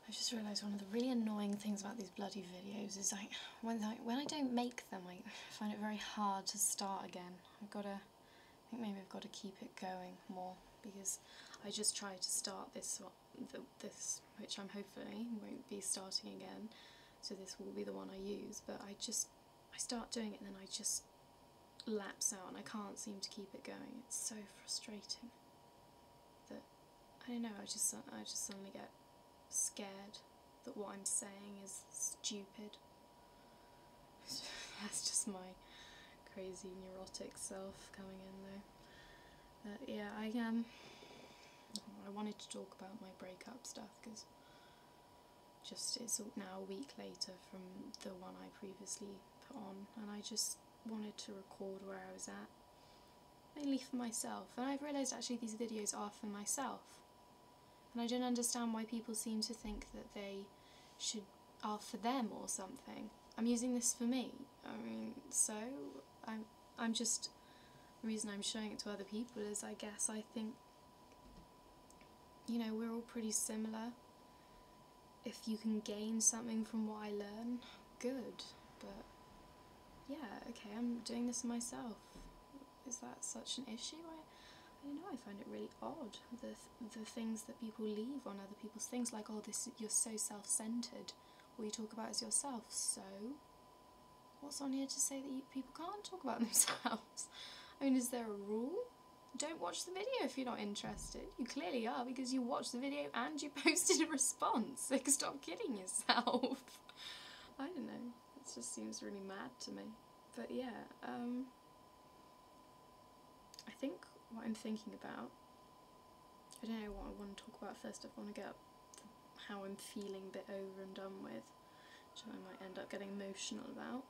I just realised one of the really annoying things about these bloody videos is like when I don't make them, I find it very hard to start again. I think maybe I've got to keep it going more, because I just try to start this which I'm hopefully won't be starting again, so this will be the one I use, but I start doing it and then I just lapse out and I can't seem to keep it going. It's so frustrating that, I don't know, I just suddenly get scared that what I'm saying is stupid. That's just my crazy neurotic self coming in though. Yeah, I wanted to talk about my breakup stuff because it's now a week later from the one I previously put on, and I just wanted to record where I was at, mainly for myself. And I've realised actually these videos are for myself, and I don't understand why people seem to think that they are for them or something. I'm using this for me. I mean, so I'm just, the reason I'm showing it to other people is I guess I think, you know, we're all pretty similar. If you can gain something from what I learn, good, but yeah, okay, I'm doing this myself. Is that such an issue? I don't know, I find it really odd, the things that people leave on other people's things, like, oh, you're so self-centred, all you talk about is yourself. So what's on here to say that people can't talk about themselves? I mean, is there a rule? Don't watch the video if you're not interested. You clearly are, because you watched the video and you posted a response, so stop kidding yourself. I don't know, it just seems really mad to me. But yeah, I think what I'm thinking about, I don't know what I want to talk about first. I want to get how I'm feeling a bit over and done with, which I might end up getting emotional about,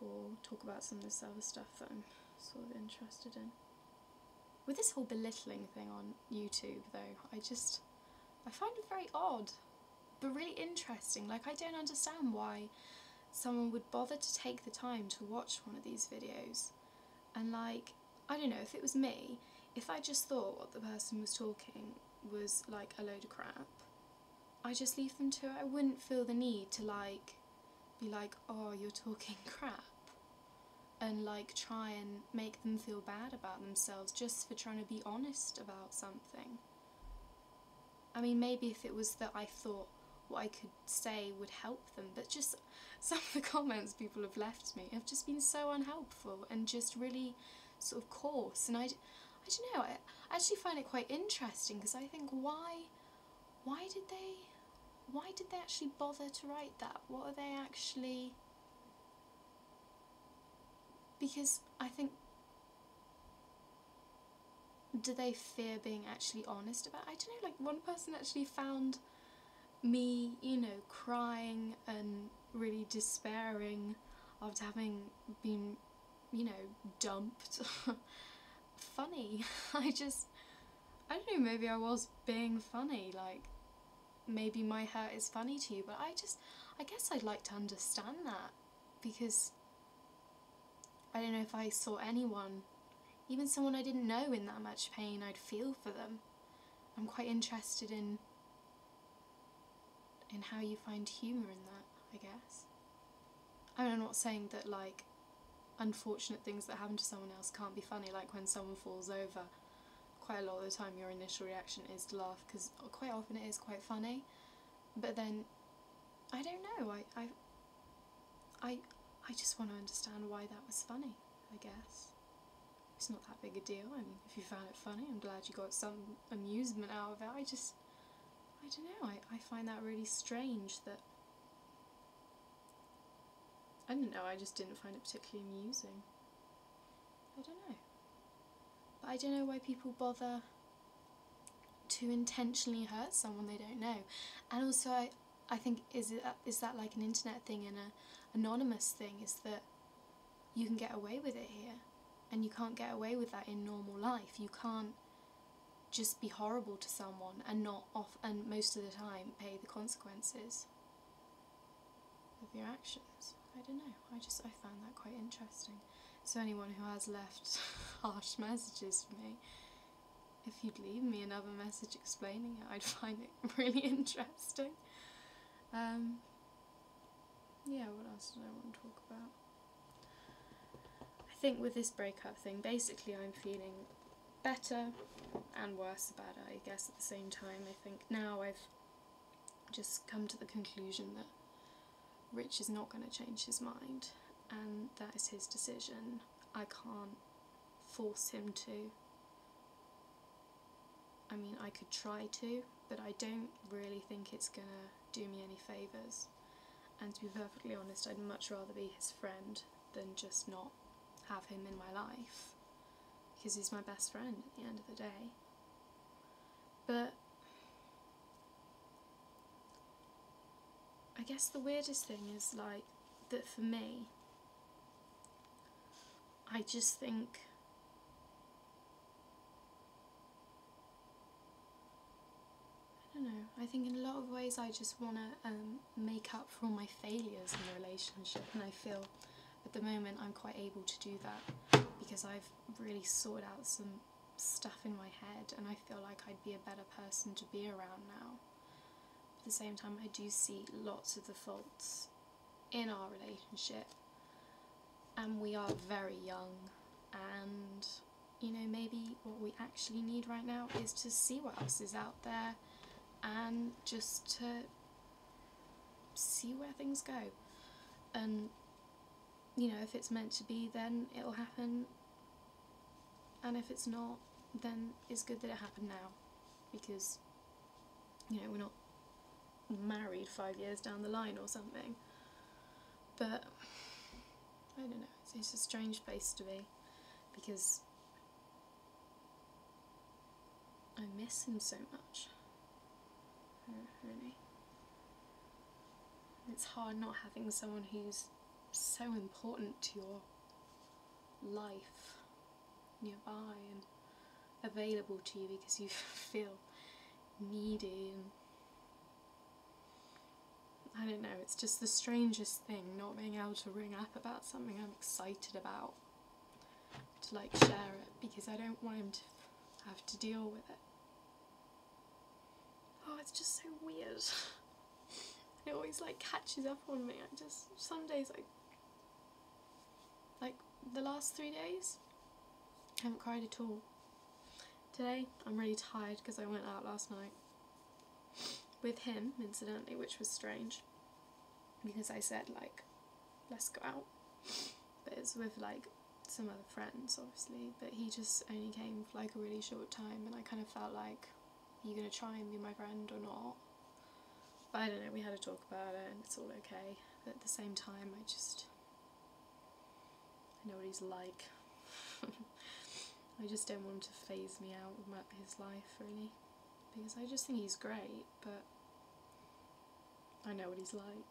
or talk about some of this other stuff that I'm sort of interested in. With this whole belittling thing on YouTube though, I find it very odd, but really interesting. Like, I don't understand why someone would bother to take the time to watch one of these videos. And like, I don't know, if it was me, if I just thought what the person was talking was like a load of crap, I just leave them to it. I wouldn't feel the need to like, be like, oh, you're talking crap, and like try and make them feel bad about themselves just for trying to be honest about something. I mean, maybe if it was that I thought what I could say would help them, but just some of the comments people have left me have just been so unhelpful and just really sort of coarse, and I don't know, I actually find it quite interesting, because I think why did they actually bother to write that? What are they actually... Because I think, do they fear being actually honest about it? I don't know, like one person actually found me, you know, crying and really despairing after having been, you know, dumped funny. I don't know, maybe I was being funny, like maybe my hurt is funny to you, but I guess I'd like to understand that, because I don't know if I saw anyone, even someone I didn't know, in that much pain, I'd feel for them. I'm quite interested in how you find humour in that, I guess. I mean, I'm not saying that, like, unfortunate things that happen to someone else can't be funny, like when someone falls over. Quite a lot of the time your initial reaction is to laugh, because quite often it is quite funny, but then, I don't know, I just want to understand why that was funny, I guess. It's not that big a deal. I mean, if you found it funny, I'm glad you got some amusement out of it. I don't know, I find that really strange that... I don't know, I just didn't find it particularly amusing. I don't know. But I don't know why people bother to intentionally hurt someone they don't know. And also, I think, is that like an internet thing and an anonymous thing, is that you can get away with it here, and you can't get away with that in normal life. You can't just be horrible to someone and and most of the time pay the consequences of your actions. I don't know, I found that quite interesting. So anyone who has left harsh messages for me, if you'd leave me another message explaining it, I'd find it really interesting. Yeah, what else did I want to talk about? I think with this breakup thing, basically I'm feeling better and worse about it, I guess, at the same time. I think now I've just come to the conclusion that Rich is not going to change his mind, and that is his decision. I can't force him to. I mean, I could try to, but I don't really think it's going to do me any favours. And to be perfectly honest, I'd much rather be his friend than just not have him in my life, because he's my best friend at the end of the day. But I guess the weirdest thing is, like, that for me, I just think I don't know, I think in a lot of ways I just want to make up for all my failures in the relationship, and I feel at the moment I'm quite able to do that because I've really sorted out some stuff in my head, and I feel like I'd be a better person to be around now. At the same time, I do see lots of the faults in our relationship, and we are very young, and you know, maybe what we actually need right now is to see what else is out there and just to see where things go. And you know, if it's meant to be, then it'll happen, and if it's not, then it's good that it happened now, because you know, we're not married 5 years down the line or something. But I don't know, it's a strange place to be, because I miss him so much. Really. It's hard not having someone who's so important to your life nearby and available to you, because you feel needy, and I don't know, it's just the strangest thing not being able to ring up about something I'm excited about, to like share it, because I don't want him to have to deal with it. Oh, it's just so weird. It always like catches up on me. I just, some days like the last 3 days, I haven't cried at all. Today, I'm really tired because I went out last night with him, incidentally, which was strange, because I said, like, let's go out, but it's with, like, some other friends, obviously, but he just only came for, like, a really short time, and I kind of felt like, are you going to try and be my friend or not? But I don't know, we had a talk about it, and it's all okay, but at the same time, I know what he's like. I just don't want him to phase me out of his life, really, because I just think he's great, but I know what he's like.